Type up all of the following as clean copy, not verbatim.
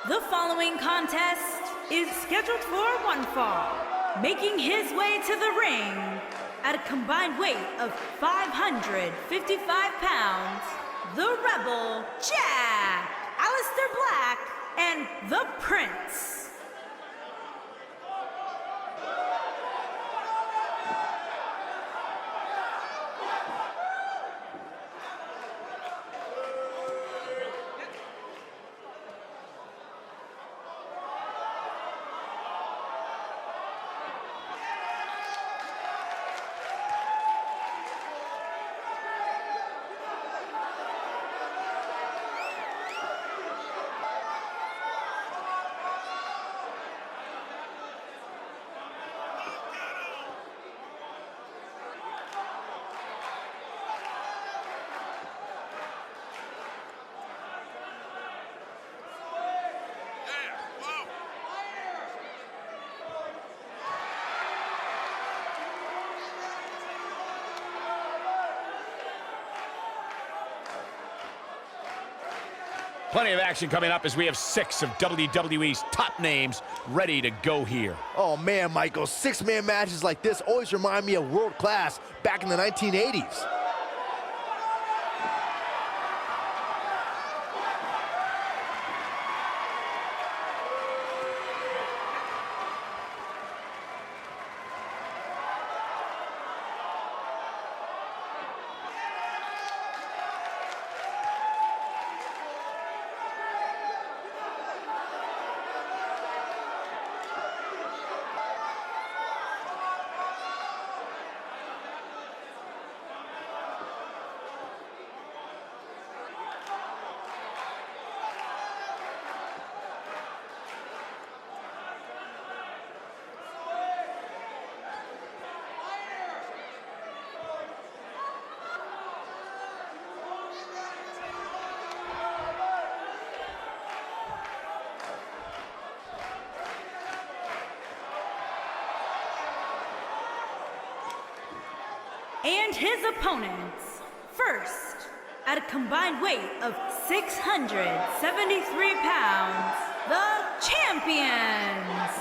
The following contest is scheduled for one fall. Making his way to the ring at a combined weight of 555 pounds, the Rebel Jack, Aleister Black, and the Prince. Plenty of action coming up as we have 6 of WWE's top names ready to go here. Oh man, Michael, 6-man matches like this always remind me of world class back in the 1980s. And his opponents, first, at a combined weight of 673 pounds, the champions,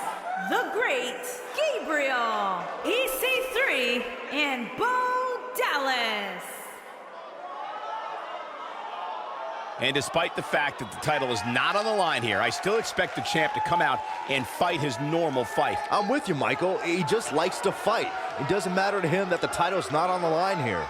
the great Gabriel, EC3, and Bo Dallas. And despite the fact that the title is not on the line here, I still expect the champ to come out and fight his normal fight. I'm with you, Michael. He just likes to fight. It doesn't matter to him that the title's not on the line here.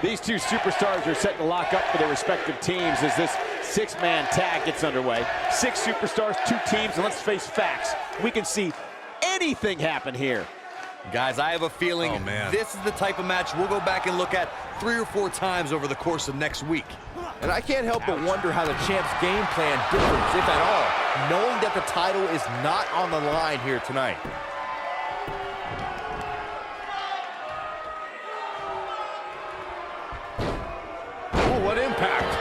These two superstars are set to lock up for their respective teams as this 6-man tag gets underway. 6 superstars, 2 teams, and let's face facts. We can see anything happen here. Guys, I have a feeling this is the type of match we'll go back and look at 3 or 4 times over the course of next week. And I can't help but wonder how the champ's game plan differs, if at all, knowing that the title is not on the line here tonight. What impact!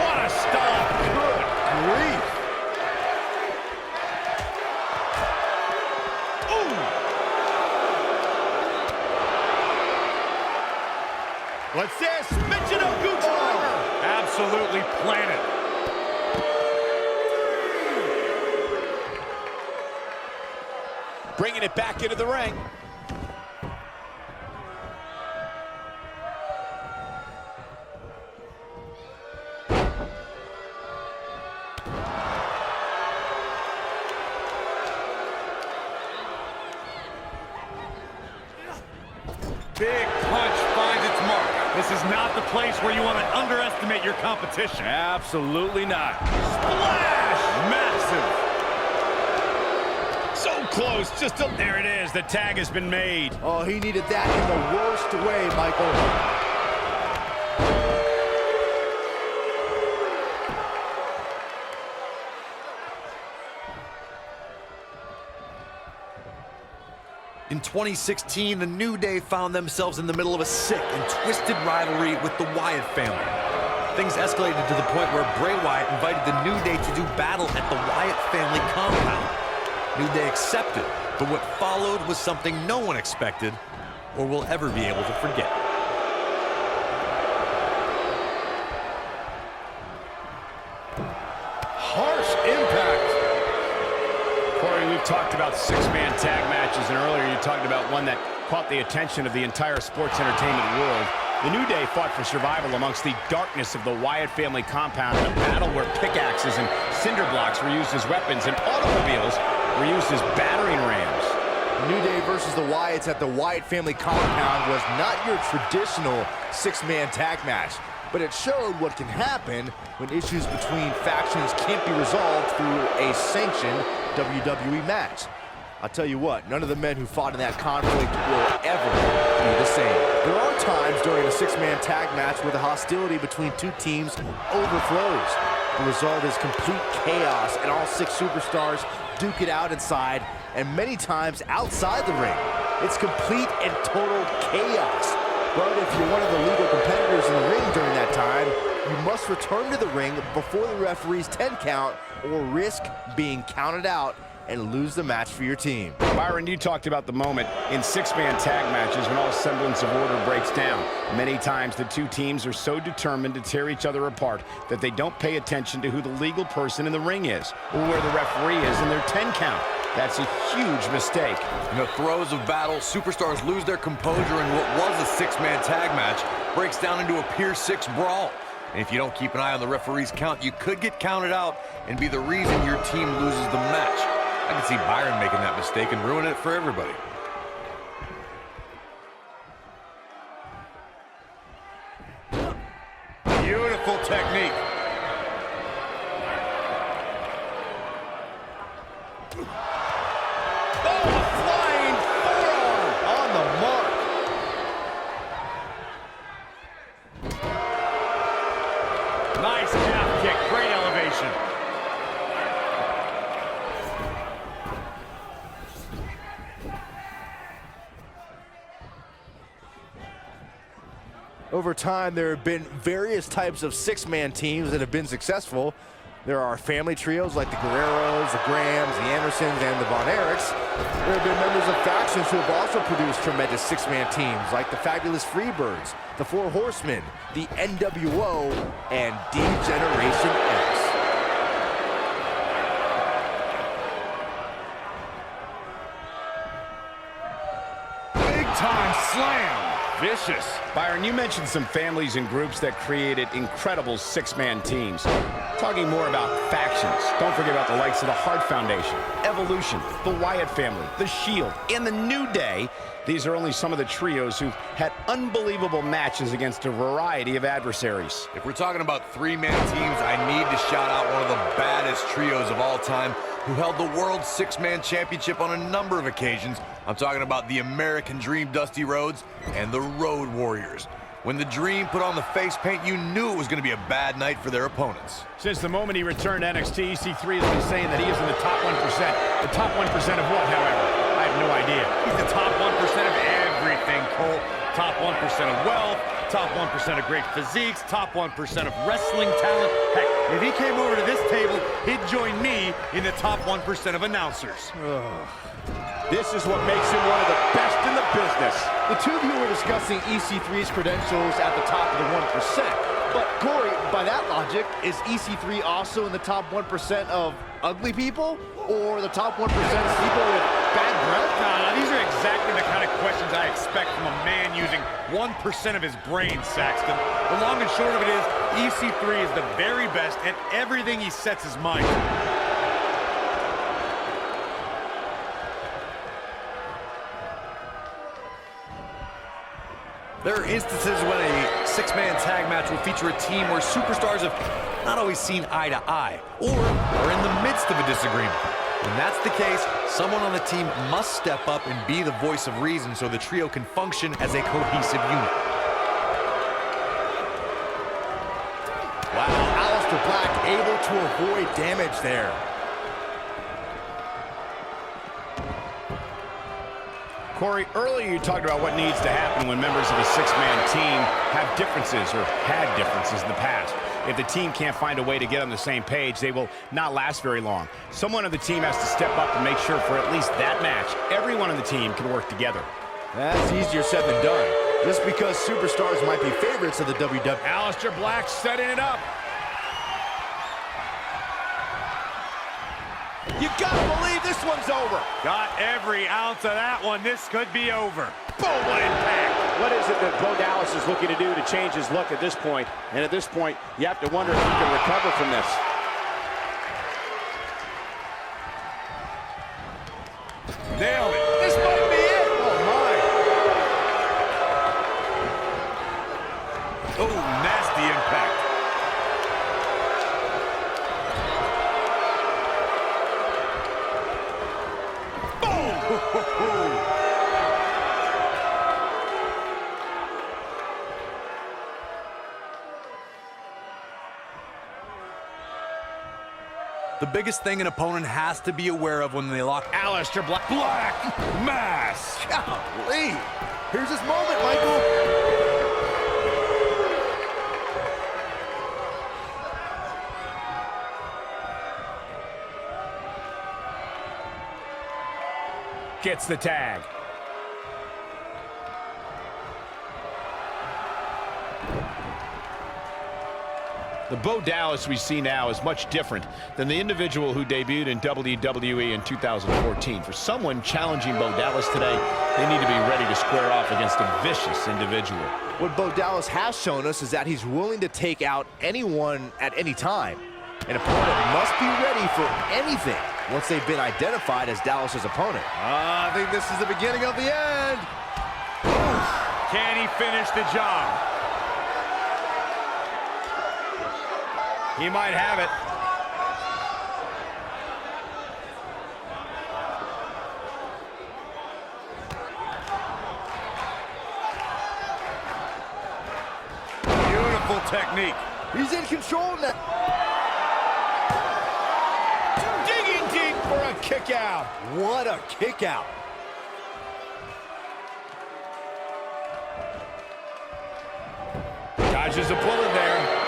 What a stomp! Good grief! Ooh! What's this? Mention of Gooch River! Absolutely planted. Bringing it back into the ring. Big punch finds its mark. This is not the place where you want to underestimate your competition. Absolutely not. Splash! Massive. So close, there it is. The tag has been made. Oh, he needed that in the worst way, Michael. In 2016, the New Day found themselves in the middle of a sick and twisted rivalry with the Wyatt family. Things escalated to the point where Bray Wyatt invited the New Day to do battle at the Wyatt family compound. New Day accepted, but what followed was something no one expected or will ever be able to forget. Harsh impact. Corey, we've talked about six-man tag matches, and earlier you talked about one that caught the attention of the entire sports entertainment world. The New Day fought for survival amongst the darkness of the Wyatt family compound in a battle where pickaxes and cinder blocks were used as weapons and automobiles were used as battering rams. New Day versus the Wyatts at the Wyatt family compound was not your traditional six-man tag match, but it showed what can happen when issues between factions can't be resolved through a sanctioned WWE match. I'll tell you what, none of the men who fought in that conflict will ever be the same. There are times during a six-man tag match where the hostility between two teams overflows. The result is complete chaos, and all six superstars duke it out inside, and many times outside the ring. It's complete and total chaos. But if you're one of the legal competitors in the ring during that time, you must return to the ring before the referee's 10 count or risk being counted out and lose the match for your team. Byron, you talked about the moment in six-man tag matches when all semblance of order breaks down. Many times the two teams are so determined to tear each other apart that they don't pay attention to who the legal person in the ring is or where the referee is in their 10 count. That's a huge mistake. In the throes of battle, superstars lose their composure, and what was a six-man tag match breaks down into a Pier 6 brawl. And if you don't keep an eye on the referee's count, you could get counted out and be the reason your team loses the match. I can see Byron making that mistake and ruin it for everybody. Beautiful technique. Oh, a flying forearm on the mark. Nice calf kick, great elevation. Over time, there have been various types of six-man teams that have been successful. There are family trios like the Guerreros, the Grahams, the Andersons, and the Von Erichs. There have been members of factions who have also produced tremendous six-man teams like the Fabulous Freebirds, the Four Horsemen, the NWO, and D-Generation X. Big time slam. Vicious. Byron, you mentioned some families and groups that created incredible six-man teams. Talking more about factions, don't forget about the likes of the Hart Foundation, Evolution, the Wyatt family, the Shield, and the New Day. These are only some of the trios who've had unbelievable matches against a variety of adversaries. If we're talking about three-man teams, I need to shout out one of the baddest trios of all time who held the World Six-Man Championship on a number of occasions. I'm talking about the American Dream, Dusty Rhodes, and the Road Warriors. When the Dream put on the face paint, you knew it was going to be a bad night for their opponents. Since the moment he returned to NXT, EC3 has been saying that he is in the top 1%. The top 1% of what, however? I have no idea. He's the top 1% of everything, Cole. Top 1% of wealth, top 1% of great physiques, top 1% of wrestling talent. Heck, if he came over to this table, he'd join me in the top 1% of announcers. This is what makes him one of the best in the business. The two of you were discussing EC3's credentials at the top of the 1%. But Corey, by that logic, is EC3 also in the top 1% of ugly people? Or the top 1% of people with bad breath? Nah, these are exactly the kind of questions I expect from a man using 1% of his brain, Saxton. The long and short of it is, EC3 is the very best at everything he sets his mind to. There are instances when a six-man tag match will feature a team where superstars have not always seen eye to eye or are in the midst of a disagreement. When that's the case, someone on the team must step up and be the voice of reason so the trio can function as a cohesive unit. Wow, Aleister Black able to avoid damage there. Corey, earlier you talked about what needs to happen when members of a six-man team have differences or had differences in the past. If the team can't find a way to get on the same page, they will not last very long. Someone on the team has to step up and make sure for at least that match, everyone on the team can work together. That's easier said than done. Just because superstars might be favorites of the WWE. Aleister Black setting it up. You gotta believe this one's over. Got every ounce of that one. This could be over. Boom, what impact. What is it that Bo Dallas is looking to do to change his look at this point? And at this point, you have to wonder if he can recover from this. Nailed it. This might be it. Oh, my. Oh, nasty impact. The biggest thing an opponent has to be aware of when they lock Aleister Black. Black Mass. Golly. Here's his moment, Michael. Gets the tag. The Bo Dallas we see now is much different than the individual who debuted in WWE in 2014. For someone challenging Bo Dallas today, they need to be ready to square off against a vicious individual. What Bo Dallas has shown us is that he's willing to take out anyone at any time. An opponent must be ready for anything once they've been identified as Dallas's opponent. I think this is the beginning of the end. Can he finish the job? He might have it. Beautiful technique. He's in control now. Digging deep for a kick out. What a kick out. Dodges a bullet there.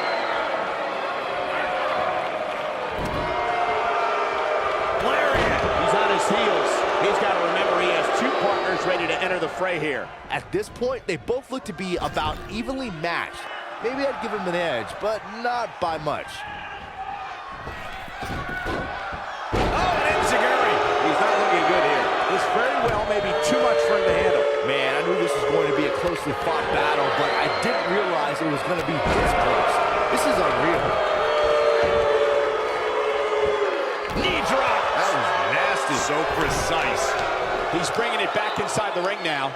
Heels. He's got to remember he has two partners ready to enter the fray here. At this point, they both look to be about evenly matched. Maybe I'd give him an edge, but not by much. Oh, and enziguri. He's not looking good here. This very well may be too much for him to handle. Man, I knew this was going to be a closely fought battle, but I didn't realize it was going to be this close. This is unreal. Knee drop. That was nasty. So precise. He's bringing it back inside the ring now.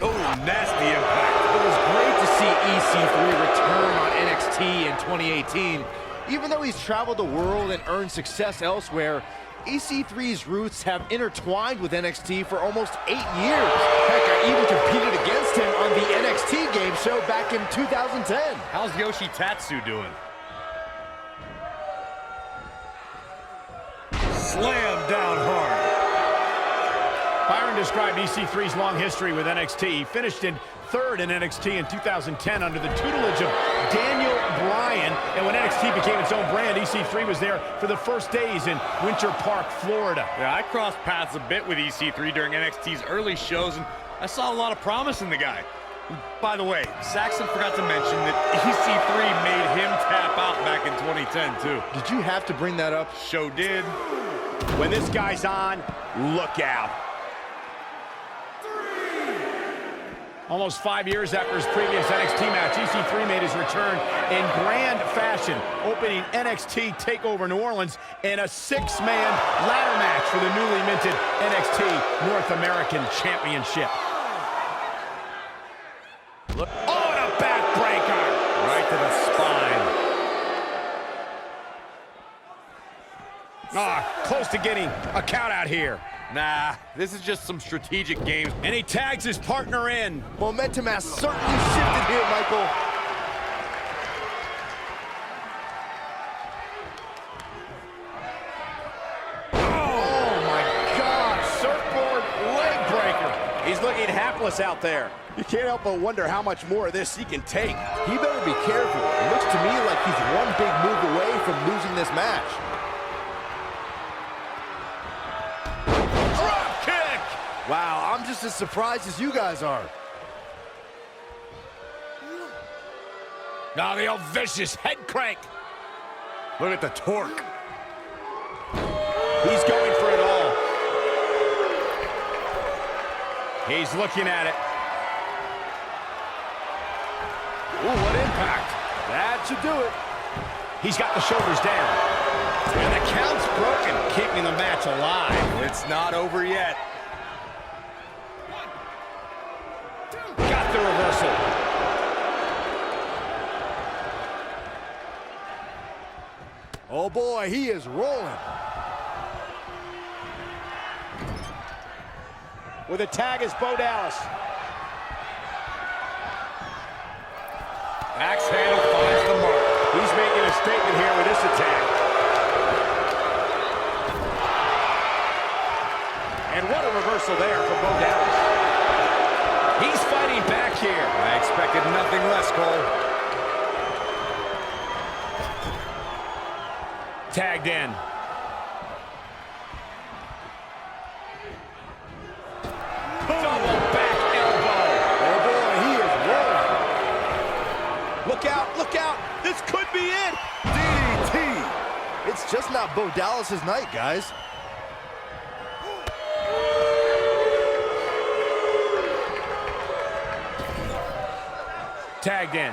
Oh, nasty impact. It was great to see EC3 return on NXT in 2018. Even though he's traveled the world and earned success elsewhere, EC3's roots have intertwined with NXT for almost 8 years. Heck, I even competed against him on the NXT game show back in 2010. How's Yoshi Tatsu doing? Slam down hard. Byron described EC3's long history with NXT. He finished in third in NXT in 2010 under the tutelage of Daniel Bryan. And when NXT became its own brand, EC3 was there for the first days in Winter Park, Florida. Yeah, I crossed paths a bit with EC3 during NXT's early shows, and I saw a lot of promise in the guy. By the way, Saxon forgot to mention that EC3 made him tap out back in 2010, too. Did you have to bring that up? Show did. When this guy's on, look out. Almost 5 years after his previous NXT match, EC3 made his return in grand fashion, opening NXT TakeOver New Orleans in a 6-man ladder match for the newly minted NXT North American Championship. Look. Oh, and a backbreaker! Right to the spine. Close to getting a count out here. Nah, this is just some strategic games. And he tags his partner in. Momentum has certainly shifted here, Michael. Oh my God, circle looking hapless out there. You can't help but wonder how much more of this he can take. He better be careful. It looks to me like he's one big move away from losing this match. Drop kick! Wow, I'm just as surprised as you guys are. Now the old vicious head crank. Look at the torque. He's going for it all. He's looking at it. Ooh, what impact. That should do it. He's got the shoulders down. And the count's broken, keeping the match alive. It's not over yet. Got the reversal. Oh boy, he is rolling. With a tag is Bo Dallas. Axe handle finds the mark. He's making a statement here with this attack. And what a reversal there from Bo Dallas. He's fighting back here. I expected nothing less, Cole. Tagged in. Double back elbow. Oh boy, he is rolling. Look out, look out. This could be it. DDT. It's just not Bo Dallas's night, guys. Tagged in.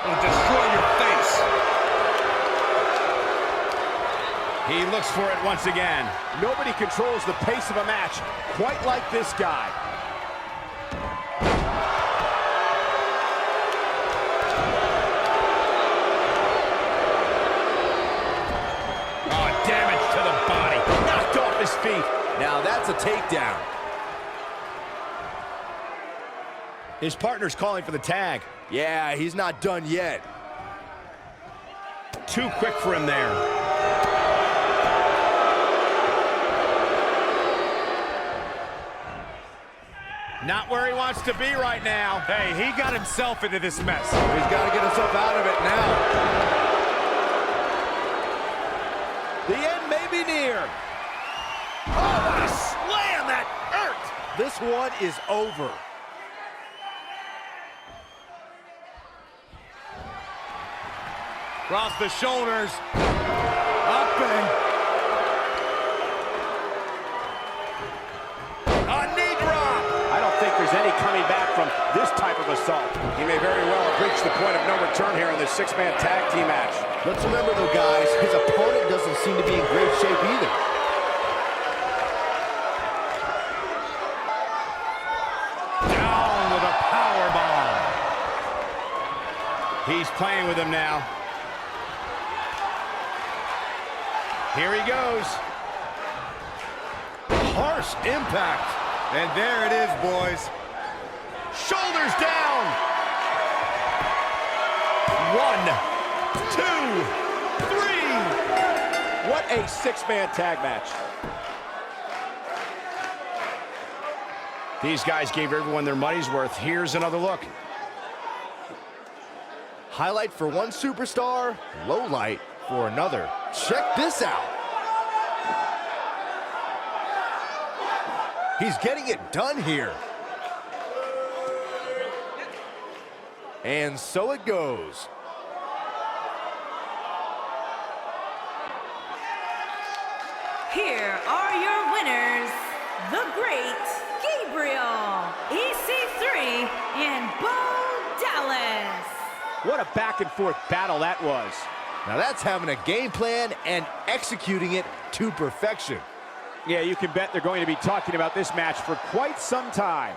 It'll destroy your face. He looks for it once again. Nobody controls the pace of a match quite like this guy. Oh, damage to the body. Knocked off his feet. Now that's a takedown. His partner's calling for the tag. Yeah, he's not done yet. Too quick for him there. Not where he wants to be right now. Hey, he got himself into this mess. He's got to get himself out of it now. The end may be near. Oh, what a slam that hurt. This one is over. Across the shoulders. Up and... A knee drop. I don't think there's any coming back from this type of assault. He may very well have reached the point of no return here in this six-man tag team match. Let's remember, though, guys, his opponent doesn't seem to be in great shape either. Down with a power bomb. He's playing with him now. Here he goes. Harsh impact. And there it is, boys. Shoulders down. 1, 2, 3. What a six-man tag match. These guys gave everyone their money's worth. Here's another look. Highlight for one superstar, low light for another. Check this out. He's getting it done here. And so it goes. Here are your winners, the Great Gabriel, EC3, and Bo Dallas. What a back-and-forth battle that was. Now that's having a game plan and executing it to perfection. Yeah, you can bet they're going to be talking about this match for quite some time.